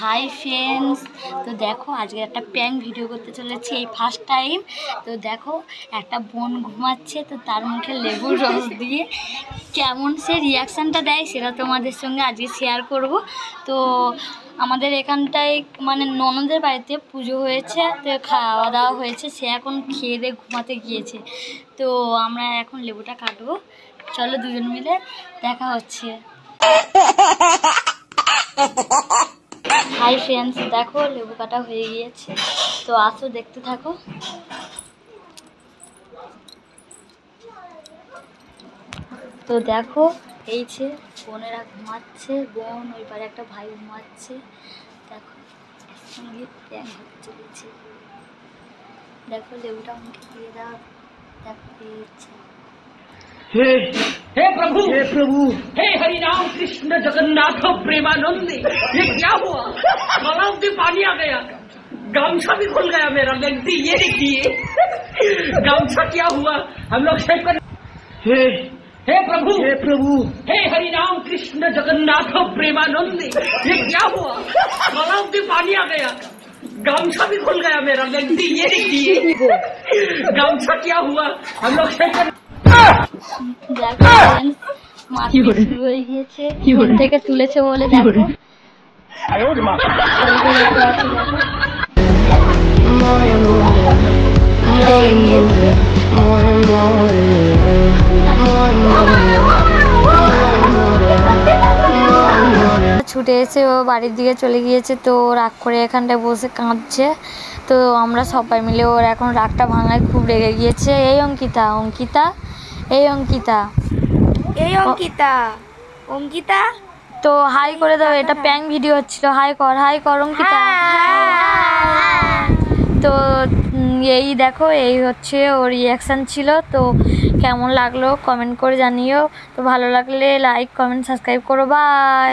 Hi friends, তো দেখো আজকে একটা প্র্যাঙ্ক ভিডিও করতে চলেছি, এই ফার্স্ট টাইম। তো দেখো একটা বোন ঘুমাচ্ছে, তো তার মুখে লেবুর রস দিয়ে কেমন সে রিয়াকশানটা দেয় সেটা তোমাদের সঙ্গে আজকে শেয়ার করব। তো আমাদের এখানটায় মানে ননদের বাড়িতে পুজো হয়েছে, তো খাওয়া দাওয়া হয়েছে, সে এখন খেয়ে দিয়ে ঘুমাতে গিয়েছে। তো আমরা এখন লেবুটা কাটবো, চলো দুজন মিলে দেখা হচ্ছে। হাই ফ্রেন্ডস, দেখো লেবু কাটা হয়ে গিয়েছে, তো আসো দেখতে থাকো। তো দেখো এই যে বোনেরা ঘুমাচ্ছে, বোন ওই পারে একটা ভাই ঘুমাচ্ছে। দেখো সঙ্গে প্র্যাঙ্ক হতে চলেছে। দেখো লেবুটা আমাকে দিয়ে দাও, দেখো দিয়েছে। हे प्रभु, हे प्रभु, हे हरि राम कृष्ण जगन्नाथ प्रेमानंद, ये क्या हुआ? गलाव में पानी आ गया, गामछा भी खुल गया मेरा। गलती ये देखिए, गामछा क्या हुआ? हम लोग शेव कर। हे प्रभु, हे प्रभु, हे हरि राम कृष्ण जगन्नाथ प्रेमानंद, ये क्या हुआ? गलाव में पानी आ गया, गामछा भी खुल गया मेरा। गलती ये देखिए, गामछा क्या हुआ? हम लोग शेव कर। শুরু হয়ে গিয়েছে, ঘুম থেকে তুলেছে বলে দেখো। ছুটে এসে ও বাড়ির দিকে চলে গিয়েছে, তো রাগ করে এখানটায় বসে কাঁদছে। তো আমরা সবাই মিলে ওর এখন রাগটা ভাঙায় খুব রেগে গিয়েছে। এই অঙ্কিতা, অঙ্কিতা, এই অঙ্কিতা, এই অঙ্কিতা, অঙ্কিতা তো হাই করে দাও, এটা প্র্যাঙ্ক ভিডিও হচ্ছিল। হাই কর, হাই কর অঙ্কিতা। তো এই দেখো এই হচ্ছে ওর রিয়াকশান ছিল। তো কেমন লাগলো কমেন্ট করে জানিও। তো ভালো লাগলে লাইক কমেন্ট সাবস্ক্রাইব করো। বাই।